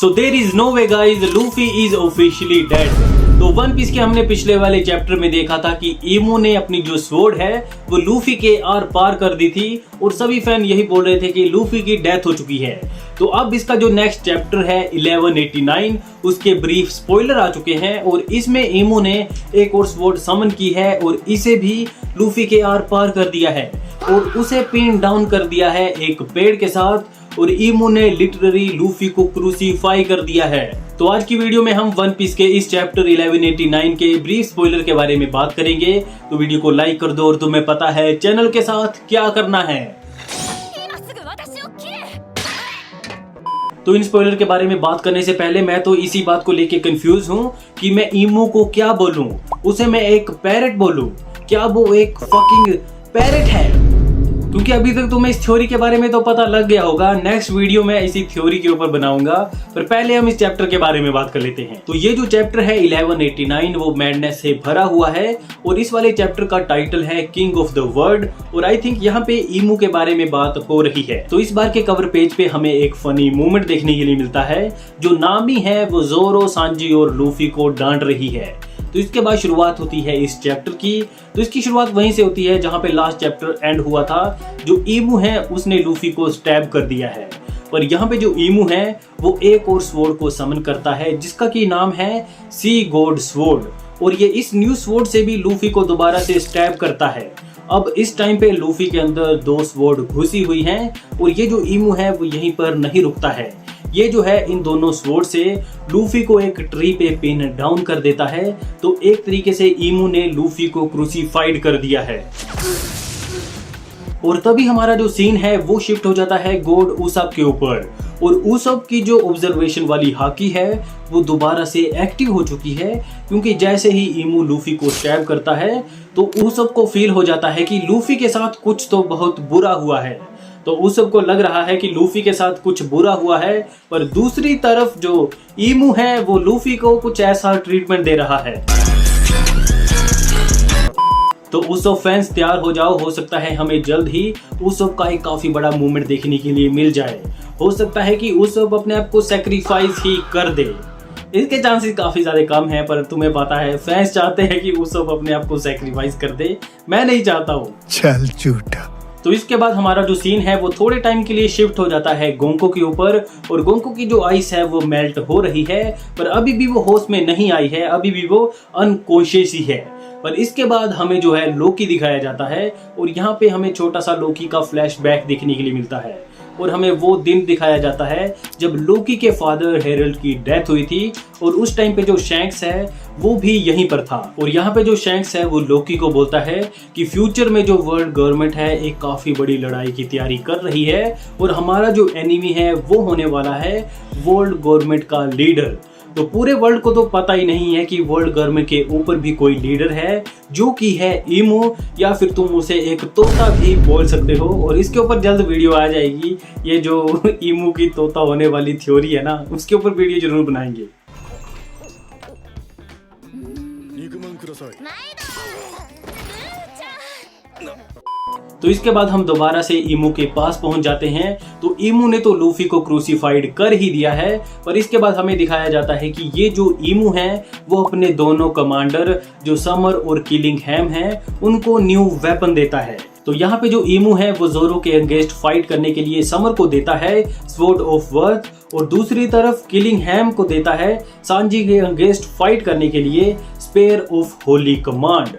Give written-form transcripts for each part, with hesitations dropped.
So there is no way guys, Luffy is officially dead. तो one piece के हमने पिछले वाले चैप्टर में देखा था कि इमू ने अपनी जो स्वॉर्ड है वो लूफी के आर पार कर दी थी और सभी फैन यही बोल रहे थे कि लूफी की डेथ हो चुकी है। तो अब इसका जो नेक्स्ट चैप्टर है 1189 उसके ब्रीफ स्पॉइलर आ चुके हैं और इसमें इमू ने एक और स्वॉर्ड समन की है और इसे भी लूफी के आर पार कर दिया है और उसे पिन डाउन कर दिया है एक पेड़ के साथ और इमू ने लिटरली लूफी को क्रूसीफाई कर दिया है। तो आज की वीडियो में हम वन पीस के इस चैप्टर 1189 के ब्रीफ स्पॉइलर के बारे में बात करेंगे। तो वीडियो को लाइक कर दो और तुम्हें पता है चैनल के साथ क्या करना है। तो इन स्पॉइलर के बारे में बात करने से पहले मैं तो इसी बात को लेके कंफ्यूज हूँ कि मैं इमू को क्या बोलूं, उसे मैं एक पैरेट बोलूं, क्या वो एक फकिंग पैरेट है? क्योंकि अभी तक तुम्हें इस थ्योरी के बारे में तो पता लग गया होगा। नेक्स्ट वीडियो में इसी थ्योरी के ऊपर बनाऊंगा, पर पहले हम इस चैप्टर के बारे में बात कर लेते हैं। तो ये जो चैप्टर है 1189 वो मैडनेस से भरा हुआ है और इस वाले चैप्टर का टाइटल है किंग ऑफ द वर्ल्ड और आई थिंक यहाँ पे इमू के बारे में बात हो रही है। तो इस बार के कवर पेज पे हमें एक फनी मोमेंट देखने के लिए मिलता है। जो नामी है वो जोरो, सांजी और लूफी को डांट रही है। तो इसके बाद शुरुआत होती है इस चैप्टर की। तो इसकी शुरुआत वहीं से होती है जहां पे लास्ट चैप्टर एंड हुआ था। जो इमू है उसने लूफी को स्टैब कर दिया है, पर यहाँ पे जो इमू है वो एक और स्वॉर्ड को समन करता है जिसका की नाम है सी गॉड स्वॉर्ड और ये इस न्यू स्वॉर्ड से भी लूफी को दोबारा से स्टैब करता है। अब इस टाइम पे लूफी के अंदर दो स्वॉर्ड घुसी हुई हैं और ये जो इमू है वो यहीं पर नहीं रुकता है। ये जो है इन दोनों स्वॉर्ड से लूफी को एक ट्री पे पिन डाउन कर देता है। तो एक तरीके से इमू ने लूफी को क्रूसीफाइड कर दिया है और तभी हमारा जो सीन है वो शिफ्ट हो जाता है गॉड उसप के ऊपर और उसप की जो ऑब्जर्वेशन वाली हाकी है वो दोबारा से एक्टिव हो चुकी है क्योंकि जैसे ही इमू लूफी को स्टैब करता है तो उसप को फील हो जाता है कि लूफी के साथ कुछ तो बहुत बुरा हुआ है। तो उस सबको लग रहा है कि लूफी के साथ कुछ बुरा हुआ है, पर दूसरी तरफ जो इमू है वो लूफी को कुछ ऐसा ट्रीटमेंट दे रहा है। तो उस सब फैंस तैयार हो जाओ, हो सकता है हमें जल्द ही उस सब का एक काफी बड़ा मूवमेंट देखने के लिए मिल जाए। हो सकता है कि उस सब अपने आप को सैक्रिफाइस ही कर दे। इसके चांसेस काफी ज्यादा कम है, पर तुम्हें पता है फैंस चाहते हैं कि उस सब अपने आप को सैक्रिफाइस कर दे। मैं नहीं चाहता हूँ। चल झूठा। तो इसके बाद हमारा जो सीन है वो थोड़े टाइम के लिए शिफ्ट हो जाता है गोंको के ऊपर और गोंको की जो आइस है वो मेल्ट हो रही है, पर अभी भी वो होश में नहीं आई है, अभी भी वो अनकॉन्शियस ही है। पर इसके बाद हमें जो है लोकी दिखाया जाता है और यहाँ पे हमें छोटा सा लोकी का फ्लैशबैक देखने के लिए मिलता है और हमें वो दिन दिखाया जाता है जब लोकी के फादर हेरल्ड की डेथ हुई थी और उस टाइम पे जो शैंक्स है वो भी यहीं पर था। और यहाँ पे जो शैंक्स है वो लोकी को बोलता है कि फ्यूचर में जो वर्ल्ड गवर्नमेंट है एक काफी बड़ी लड़ाई की तैयारी कर रही है और हमारा जो एनिमी है वो होने वाला है वर्ल्ड गवर्नमेंट का लीडर। तो पूरे वर्ल्ड को तो पता ही नहीं है कि वर्ल्ड गवर्नमेंट के ऊपर भी कोई लीडर है जो कि है इमू, या फिर तुम उसे एक तोता भी बोल सकते हो और इसके ऊपर जल्द वीडियो आ जाएगी। ये जो इमू की तोता होने वाली थ्योरी है ना, उसके ऊपर वीडियो जरूर बनाएंगे। तो इसके बाद हम दोबारा से इमू के पास पहुंच जाते हैं। तो इमू ने तो लूफी को क्रूसीफाइड कर ही दिया है, पर इसके बाद हमें दिखाया जाता है कि ये जो इमू है वो अपने दोनों कमांडर जो समर और किलिंग हैम हैं उनको न्यू वेपन देता है। तो यहाँ पे जो इमू है वो जोरो के अगेंस्ट फाइट करने के लिए समर को देता है स्वॉर्ड ऑफ वर्थ और दूसरी तरफ किलिंग हैम को देता है सांजी के अगेंस्ट फाइट करने के लिए स्पेयर ऑफ होली कमांड।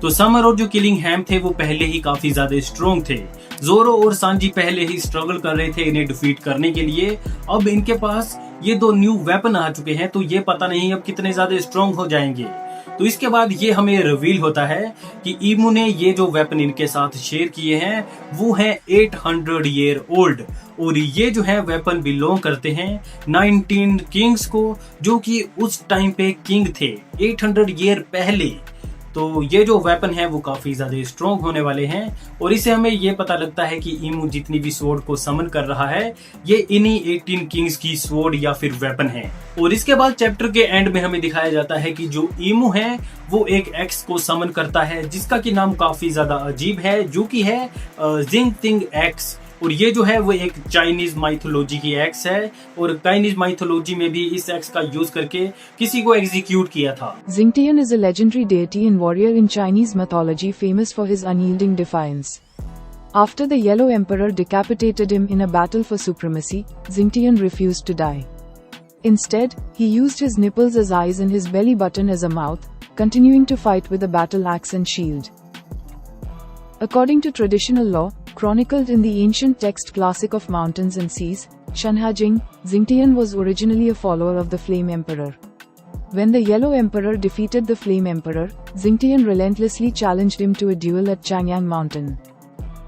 तो समर और जो किलिंग हैम थे वो पहले ही काफी ज्यादा स्ट्रॉन्ग थे। जोरो और सांजी पहले ही स्ट्रगल कर रहे थे इन्हें डिफीट करने के लिए। अब इनके पास ये दो न्यू वेपन आ चुके हैं तो ये पता नहीं अब कितने ज्यादा स्ट्रॉन्ग हो जाएंगे। तो इसके बाद ये हमें रिवील होता है कि इमू ने ये जो वेपन इनके साथ शेयर किए हैं वो है 800 ईयर ओल्ड और ये जो है वेपन बिलोंग करते हैं 19 किंग्स को जो कि उस टाइम पे किंग थे 800 ईयर पहले। तो ये जो वेपन है वो काफी ज्यादा स्ट्रॉन्ग होने वाले हैं और इससे हमें ये पता लगता है कि इमू जितनी भी स्वॉर्ड को समन कर रहा है ये इन्हीं 18 किंग्स की स्वॉर्ड या फिर वेपन है। और इसके बाद चैप्टर के एंड में हमें दिखाया जाता है कि जो इमू है वो एक एक्स को समन करता है जिसका की नाम काफी ज्यादा अजीब है जो कि है जिंग तिंग एक्स। और ये जो है वो एक चाइनीज माइथोलॉजी की एक्स है और चाइनीज माइथोलॉजी में भी इस एक्स का यूज करके किसी को एग्जीक्यूट किया था। Xingtian is a legendary deity and warrior in Chinese mythology famous for his unyielding defiance. After the Yellow Emperor decapitated him in a battle for supremacy, Xingtian refused to die. Instead, he used his nipples as eyes and his belly button as a mouth, continuing to fight with a battle axe and shield. According to traditional law, chronicled in the ancient text Classic of Mountains and Seas, Shanhaijing, Xingtian was originally a follower of the Flame Emperor. When the Yellow Emperor defeated the Flame Emperor, Xingtian relentlessly challenged him to a duel at Changyang Mountain.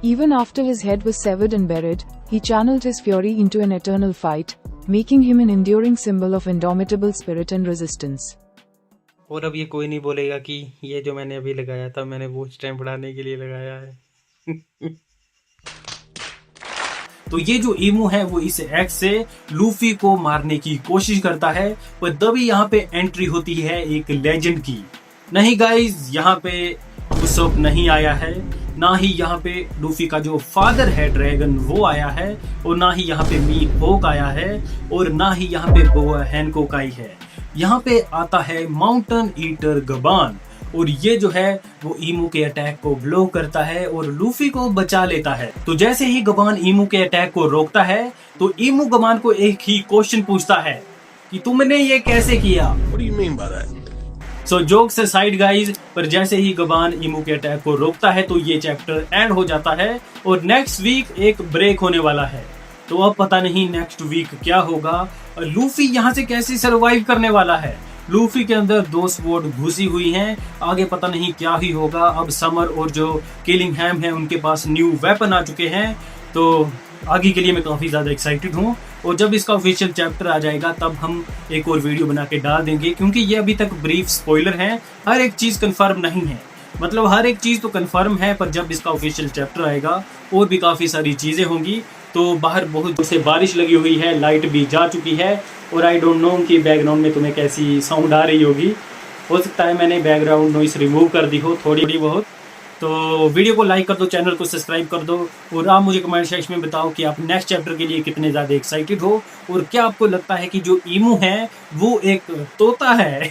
Even after his head was severed and buried, he channeled his fury into an eternal fight, making him an enduring symbol of indomitable spirit and resistance. और अब ये कोई नहीं बोलेगा कि ये जो मैंने अभी लगाया था मैंने वो टाइम बढ़ाने के लिए लगाया है। तो ये जो ईमू है वो इस एक्स से लूफी को मारने की कोशिश करता है, पर तभी यहाँ पे एंट्री होती है एक लेजेंड की। नहीं गाइस, यहाँ पे उसप नहीं आया है, ना ही यहाँ पे लूफी का जो फादर है ड्रैगन वो आया है, और ना ही यहाँ पे मी होक आया है, और ना ही यहाँ पे बोआ हैनकॉक आई है। यहाँ पे आता है माउंटेन ईटर गबान, और ये जो है वो ईमू के अटैक को ब्लॉक करता है और लूफी को बचा लेता है। तो जैसे ही गबान ईमू के अटैक को रोकता है तो ईमू गबान को एक ही क्वेश्चन पूछता है कि तुमने ये कैसे किया। सो जोक्स असाइड गाइज, पर जैसे ही गबान ईमू के अटैक को रोकता है तो ये चैप्टर एंड हो जाता है और नेक्स्ट वीक एक ब्रेक होने वाला है। तो अब पता नहीं नेक्स्ट वीक क्या होगा और लूफी यहाँ से कैसे सरवाइव करने वाला है। लूफी के अंदर 2 स्वॉर्ड घुसी हुई हैं, आगे पता नहीं क्या ही होगा। अब समर और जो किलिंगहैम है उनके पास न्यू वेपन आ चुके हैं, तो आगे के लिए मैं काफ़ी ज़्यादा एक्साइटेड हूँ। और जब इसका ऑफिशियल चैप्टर आ जाएगा तब हम एक और वीडियो बना के डाल देंगे, क्योंकि ये अभी तक ब्रीफ स्पॉइलर हैं, हर एक चीज़ कंफर्म नहीं है। मतलब हर एक चीज़ तो कंफर्म है, पर जब इसका ऑफिशियल चैप्टर आएगा और भी काफ़ी सारी चीज़ें होंगी। तो बाहर बहुत से बारिश लगी हुई है, लाइट भी जा चुकी है, और आई डोंट नो कि बैकग्राउंड में तुम्हें कैसी साउंड आ रही होगी। हो सकता है मैंने बैकग्राउंड नॉइस रिमूव कर दी हो थोड़ी बहुत। तो वीडियो को लाइक कर दो, चैनल को सब्सक्राइब कर दो, और आप मुझे कमेंट सेक्शन में बताओ कि आप नेक्स्ट चैप्टर के लिए कितने ज़्यादा एक्साइटेड हो, और क्या आपको लगता है कि जो ईमू है वो एक तोता है।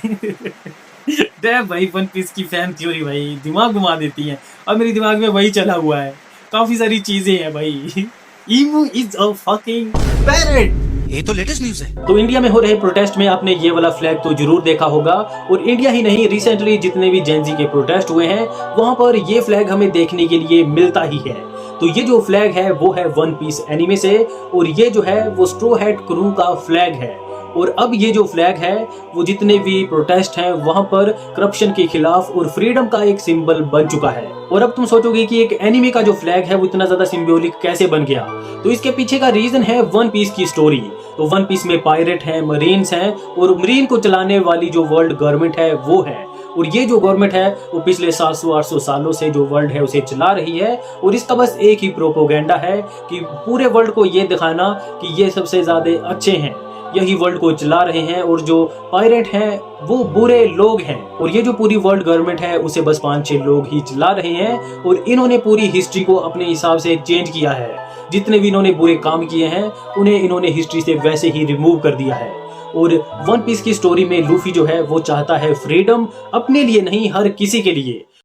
भाई वन पीस की फैन थ्योरी भाई दिमाग घुमा देती है, और मेरे दिमाग में वही चला हुआ है, काफ़ी सारी चीज़ें हैं भाई। ईमू इज अ फकिंग पैरट। ये तो लेटेस्ट न्यूज़ है। तो इंडिया में हो रहे प्रोटेस्ट में आपने ये वाला फ्लैग तो जरूर देखा होगा, और इंडिया ही नहीं रिसेंटली जितने भी जेनजी के प्रोटेस्ट हुए हैं वहां पर ये फ्लैग हमें देखने के लिए मिलता ही है। तो ये जो फ्लैग है वो है वन पीस एनिमे से, और ये जो है वो स्ट्रो हैट क्रू का फ्लैग है। और अब ये जो फ्लैग है वो जितने भी प्रोटेस्ट हैं वहां पर करप्शन के खिलाफ और फ्रीडम का एक सिंबल बन चुका है। और अब तुम सोचोगे कि एक एनिमे का जो फ्लैग है वो इतना ज्यादा सिंबॉलिक कैसे बन गया, तो इसके पीछे का रीजन है वन पीस की स्टोरी। तो वन पीस में पायरेट हैं, मरीन्स हैं, और मरीन को चलाने वाली जो वर्ल्ड गवर्नमेंट है वो है। और ये जो गवर्नमेंट है वो पिछले 700-800 सालों से जो वर्ल्ड है उसे चला रही है, और इसका बस एक ही प्रोपोगेंडा है कि पूरे वर्ल्ड को ये दिखाना कि ये सबसे ज्यादा अच्छे हैं, यही वर्ल्ड को चला रहे हैं, और जो पायरेट हैं वो बुरे लोग हैं। और ये जो पूरी वर्ल्ड गवर्नमेंट है उसे बस 5-6 लोग ही चला रहे हैं, और इन्होंने पूरी हिस्ट्री को अपने हिसाब से चेंज किया है। जितने भी इन्होंने बुरे काम किए हैं उन्हें इन्होंने हिस्ट्री से वैसे ही रिमूव कर दिया है। और वन पीस की स्टोरी में लूफी जो है वो चाहता है फ्रीडम, अपने लिए नहीं हर किसी के लिए।